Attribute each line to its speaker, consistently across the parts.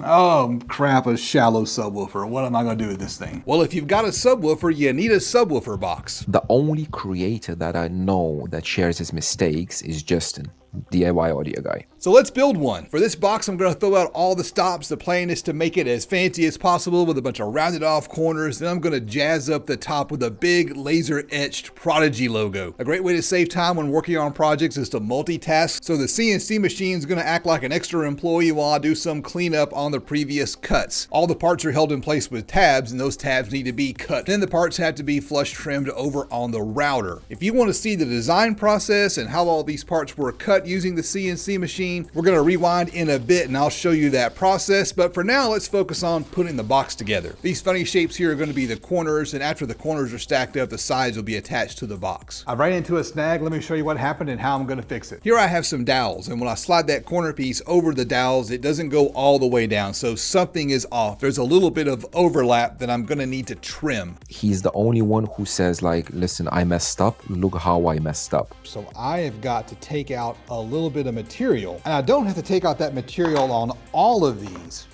Speaker 1: Oh crap, a shallow subwoofer. What am I gonna do with this thing? Well, if you've got a subwoofer, you need a subwoofer box.
Speaker 2: The only creator that I know that shares his mistakes is Justin, DIY audio guy.
Speaker 1: So let's build one. For this box, I'm going to throw out all the stops. The plan is to make it as fancy as possible with a bunch of rounded off corners. Then I'm going to jazz up the top with a big laser etched Prodigy logo. A great way to save time when working on projects is to multitask. So the CNC machine is going to act like an extra employee while I do some cleanup on the previous cuts. All the parts are held in place with tabs, and those tabs need to be cut. Then the parts have to be flush trimmed over on the router. If you want to see the design process and how all these parts were cut using the CNC machine, we're going to rewind in a bit and I'll show you that process. But for now, let's focus on putting the box together. These funny shapes here are going to be the corners, and after the corners are stacked up, the sides will be attached to the box. I ran into a snag. Let me show you what happened and how I'm going to fix it. Here I have some dowels, and when I slide that corner piece over the dowels, it doesn't go all the way down. So something is off. There's a little bit of overlap that I'm going to need to trim.
Speaker 2: He's the only one who says like, listen, I messed up. Look how I messed up.
Speaker 1: So I have got to take out a little bit of material, and I don't have to take out that material on all of these.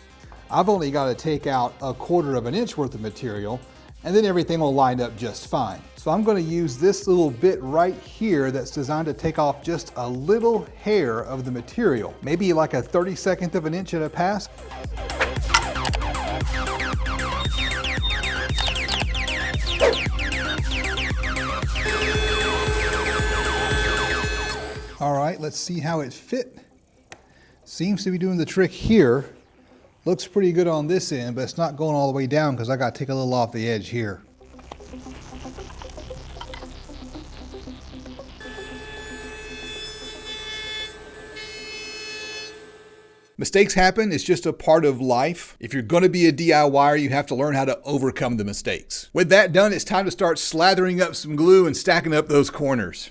Speaker 1: I've only got to take out 1/4 of an inch worth of material, and then everything will line up just fine. So I'm going to use this little bit right here that's designed to take off just a little hair of the material, maybe like a 32nd of an inch at a pass. All right, let's see how it fit. Seems to be doing the trick here. Looks pretty good on this end, but it's not going all the way down because I got to take a little off the edge here. Mistakes happen. It's just a part of life. If you're going to be a DIYer, you have to learn how to overcome the mistakes. With that done, it's time to start slathering up some glue and stacking up those corners.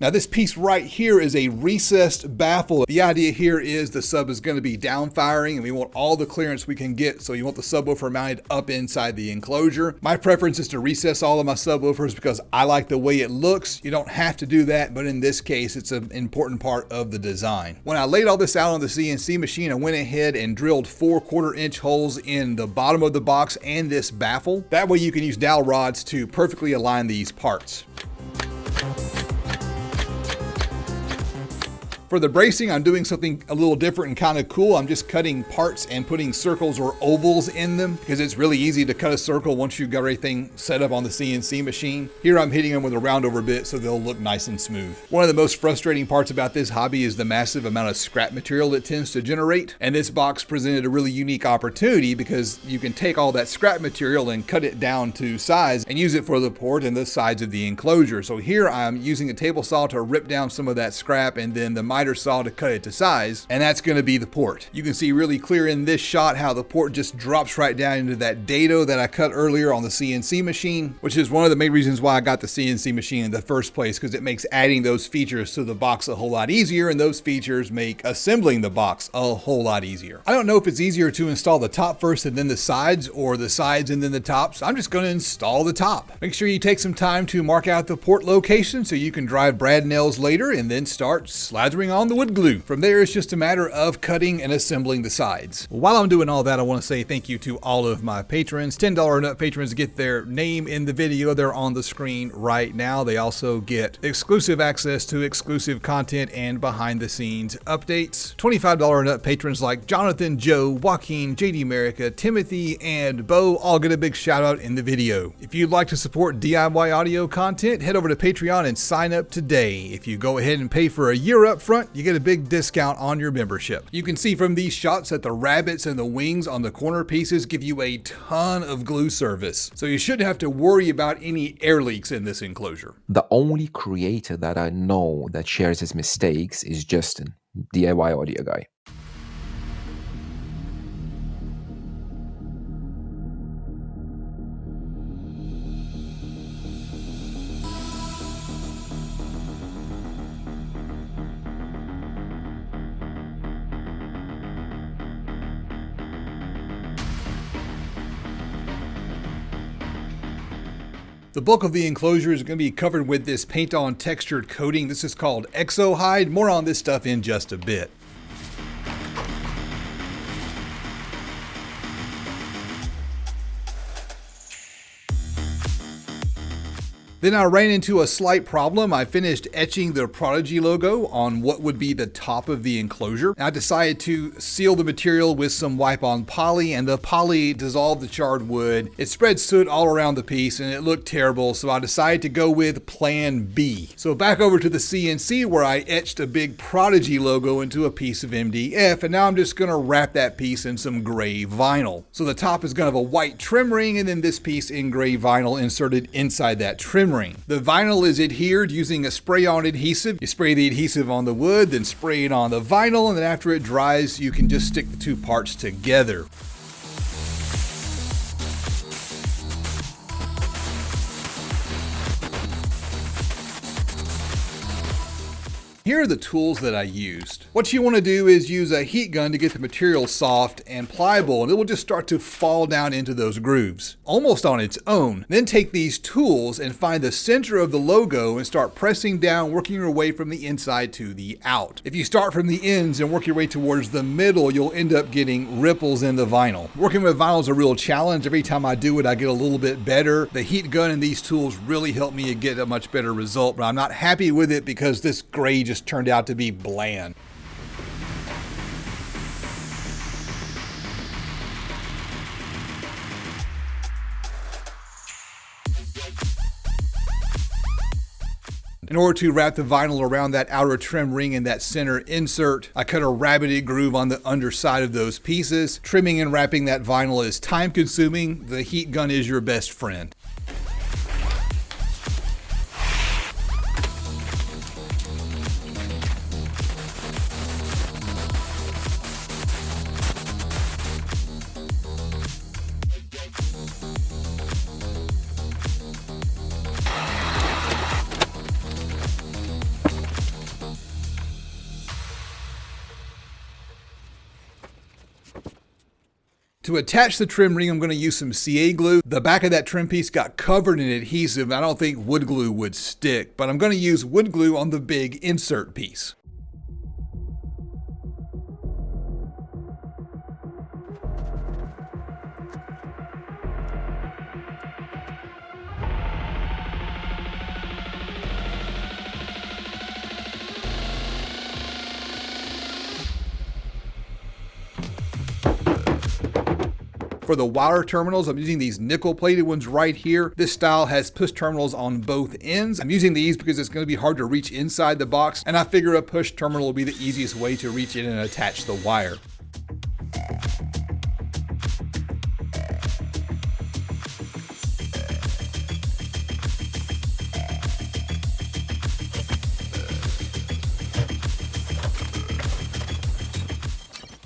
Speaker 1: Now this piece right here is a recessed baffle. The idea here is the sub is going to be down firing and we want all the clearance we can get. So you want the subwoofer mounted up inside the enclosure. My preference is to recess all of my subwoofers because I like the way it looks. You don't have to do that, but in this case, it's an important part of the design. When I laid all this out on the CNC machine, I went ahead and drilled 4 1/4 inch holes in the bottom of the box and this baffle. That way you can use dowel rods to perfectly align these parts. For the bracing, I'm doing something a little different and kind of cool. I'm just cutting parts and putting circles or ovals in them because it's really easy to cut a circle once you've got everything set up on the CNC machine. Here I'm hitting them with a round over bit so they'll look nice and smooth. One of the most frustrating parts about this hobby is the massive amount of scrap material it tends to generate. And this box presented a really unique opportunity because you can take all that scrap material and cut it down to size and use it for the port and the sides of the enclosure. So here I'm using a table saw to rip down some of that scrap and then the miter saw to cut it to size, and that's going to be the port. You can see really clear in this shot how the port just drops right down into that dado that I cut earlier on the CNC machine, which is one of the main reasons why I got the CNC machine in the first place, because it makes adding those features to the box a whole lot easier, and those features make assembling the box a whole lot easier. I don't know if it's easier to install the top first and then the sides, or the sides and then the tops. I'm just going to install the top. Make sure you take some time to mark out the port location so you can drive brad nails later and then start slathering on the wood glue. From there, it's just a matter of cutting and assembling the sides. While I'm doing all that, I want to say thank you to all of my patrons. $10 and up patrons get their name in the video. They're on the screen right now. They also get exclusive access to exclusive content and behind the scenes updates. $25 and up patrons like Jonathan, Joe, Joaquin, JD America, Timothy, and Bo all get a big shout out in the video. If you'd like to support DIY audio content, head over to Patreon and sign up today. If you go ahead and pay for a year up front, you get a big discount on your membership. You can see from these shots that the rabbets and the wings on the corner pieces give you a ton of glue service. So you shouldn't have to worry about any air leaks in this enclosure.
Speaker 2: The only creator that I know that shares his mistakes is Justin, DIY audio guy.
Speaker 1: The bulk of the enclosure is going to be covered with this paint-on textured coating. This is called Exo Hide. More on this stuff in just a bit. Then I ran into a slight problem. I finished etching the Prodigy logo on what would be the top of the enclosure. I decided to seal the material with some wipe-on poly, and the poly dissolved the charred wood. It spread soot all around the piece and it looked terrible, so I decided to go with Plan B. So back over to the CNC where I etched a big Prodigy logo into a piece of MDF, and now I'm just going to wrap that piece in some gray vinyl. So the top is going to have a white trim ring, and then this piece in gray vinyl inserted inside that trim ring. The vinyl is adhered using a spray-on adhesive. You spray the adhesive on the wood, then spray it on the vinyl, and then after it dries, you can just stick the two parts together. Here are the tools that I used. What you want to do is use a heat gun to get the material soft and pliable, and it will just start to fall down into those grooves, almost on its own. Then take these tools and find the center of the logo and start pressing down, working your way from the inside to the out. If you start from the ends and work your way towards the middle, you'll end up getting ripples in the vinyl. Working with vinyl is a real challenge. Every time I do it, I get a little bit better. The heat gun and these tools really help me get a much better result, but I'm not happy with it because this gray just turned out to be bland. In order to wrap the vinyl around that outer trim ring and that center insert, I cut a rabbited groove on the underside of those pieces. Trimming and wrapping that vinyl is time consuming. The heat gun is your best friend. To attach the trim ring, I'm going to use some CA glue. The back of that trim piece got covered in adhesive. I don't think wood glue would stick, but I'm going to use wood glue on the big insert piece. For the wire terminals, I'm using these nickel-plated ones right here. This style has push terminals on both ends. I'm using these because it's going to be hard to reach inside the box, and I figure a push terminal will be the easiest way to reach in and attach the wire.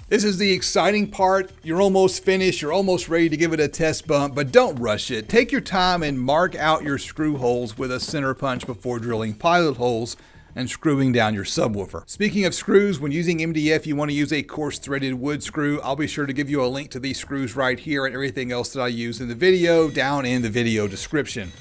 Speaker 1: This is the exciting part. You're almost finished. You're almost ready to give it a test bump, but don't rush it. Take your time and mark out your screw holes with a center punch before drilling pilot holes and screwing down your subwoofer. Speaking of screws, when using MDF, you want to use a coarse threaded wood screw. I'll be sure to give you a link to these screws right here and everything else that I use in the video down in the video description.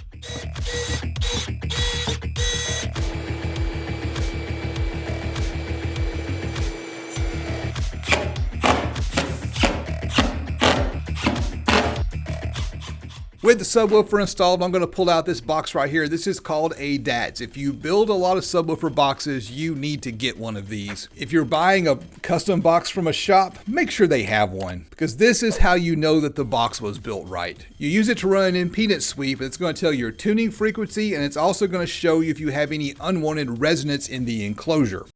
Speaker 1: With the subwoofer installed, I'm going to pull out this box right here. This is called a DATS. If you build a lot of subwoofer boxes, you need to get one of these. If you're buying a custom box from a shop, make sure they have one, because this is how you know that the box was built right. You use it to run an impedance sweep, and it's going to tell your tuning frequency, and it's also going to show you if you have any unwanted resonance in the enclosure.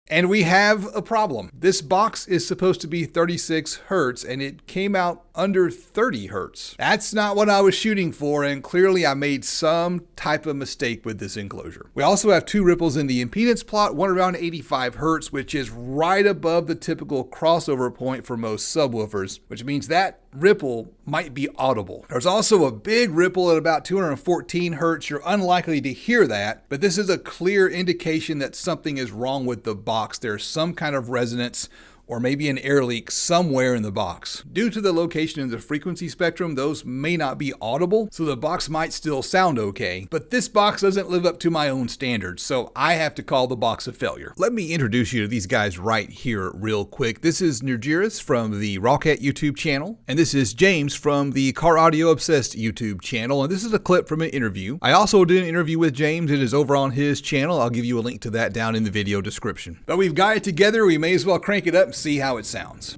Speaker 1: And we have a problem. This box is supposed to be 36 Hertz and it came out under 30 Hertz. That's not what I was shooting for, and clearly I made some type of mistake with this enclosure. We also have two ripples in the impedance plot, one around 85 Hertz, which is right above the typical crossover point for most subwoofers, which means that ripple might be audible. There's also a big ripple at about 214 Hertz. You're unlikely to hear that, but this is a clear indication that something is wrong with the box. There's some kind of resonance or maybe an air leak somewhere in the box. Due to the location in the frequency spectrum, those may not be audible, so the box might still sound okay, but this box doesn't live up to my own standards, so I have to call the box a failure. Let me introduce you to these guys right here real quick. This is Nergiris from the Rocket YouTube channel, and this is James from the Car Audio Obsessed YouTube channel, and this is a clip from an interview. I also did an interview with James. It is over on his channel. I'll give you a link to that down in the video description. But we've got it together. We may as well crank it up and see how it sounds.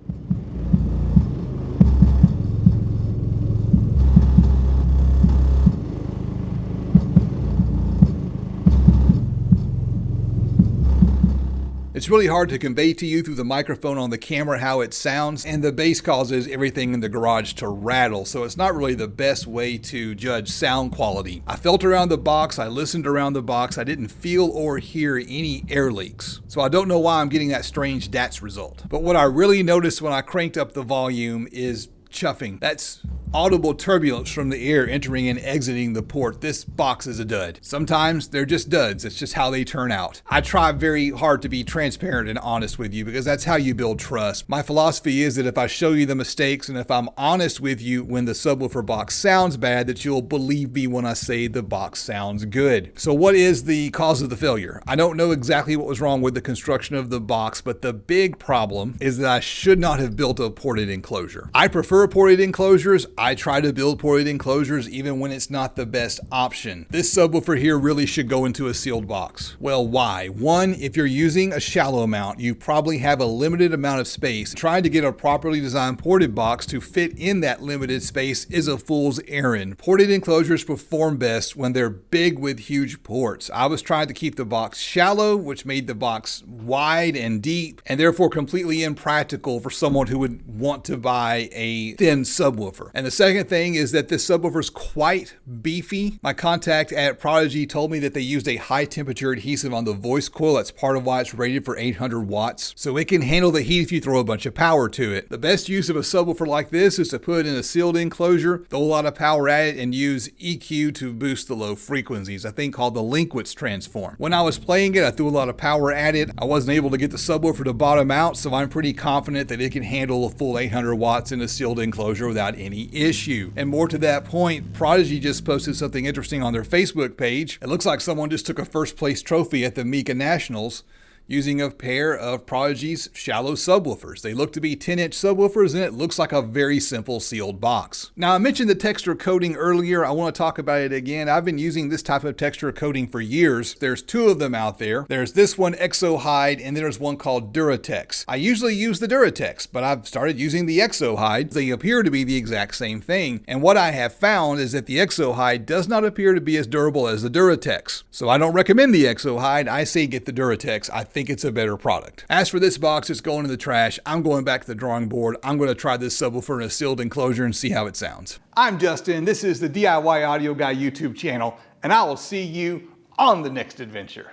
Speaker 1: It's really hard to convey to you through the microphone on the camera how it sounds, and the bass causes everything in the garage to rattle, so it's not really the best way to judge sound quality. I felt around the box, I listened around the box, I didn't feel or hear any air leaks. So I don't know why I'm getting that strange DATS result. But what I really noticed when I cranked up the volume is chuffing. That's audible turbulence from the air entering and exiting the port. This box is a dud. Sometimes they're just duds. It's just how they turn out. I try very hard to be transparent and honest with you because that's how you build trust. My philosophy is that if I show you the mistakes and if I'm honest with you when the subwoofer box sounds bad, that you'll believe me when I say the box sounds good. So what is the cause of the failure? I don't know exactly what was wrong with the construction of the box, but the big problem is that I should not have built a ported enclosure. I prefer ported enclosures. I try to build ported enclosures even when it's not the best option. This subwoofer here really should go into a sealed box. Well, why? One, if you're using a shallow mount, you probably have a limited amount of space. Trying to get a properly designed ported box to fit in that limited space is a fool's errand. Ported enclosures perform best when they're big with huge ports. I was trying to keep the box shallow, which made the box wide and deep, and therefore completely impractical for someone who would want to buy a thin subwoofer. And the second thing is that this subwoofer is quite beefy. My contact at Prodigy told me that they used a high temperature adhesive on the voice coil. That's part of why it's rated for 800 watts. So it can handle the heat if you throw a bunch of power to it. The best use of a subwoofer like this is to put it in a sealed enclosure, throw a lot of power at it, and use EQ to boost the low frequencies, a thing called the Linkwitz transform. When I was playing it, I threw a lot of power at it. I wasn't able to get the subwoofer to bottom out, so I'm pretty confident that it can handle a full 800 watts in a sealed enclosure without any issue. And more to that point, Prodigy just posted something interesting on their Facebook page. It looks like someone just took a first place trophy at the Mika Nationals using a pair of Prodigy's shallow subwoofers. They look to be 10-inch subwoofers, and it looks like a very simple sealed box. Now, I mentioned the texture coating earlier. I want to talk about it again. I've been using this type of texture coating for years. There's two of them out there. There's this one, Exo Hide, and there's one called Duratex. I usually use the Duratex, but I've started using the Exo Hide. They appear to be the exact same thing, and what I have found is that the Exo Hide does not appear to be as durable as the Duratex. So I don't recommend the Exo Hide. I say get the Duratex. I think it's a better product. As for this box, it's going in the trash. I'm going back to the drawing board. I'm going to try this subwoofer in a sealed enclosure and see how it sounds. I'm Justin. This is the DIY Audio Guy YouTube channel, and I will see you on the next adventure.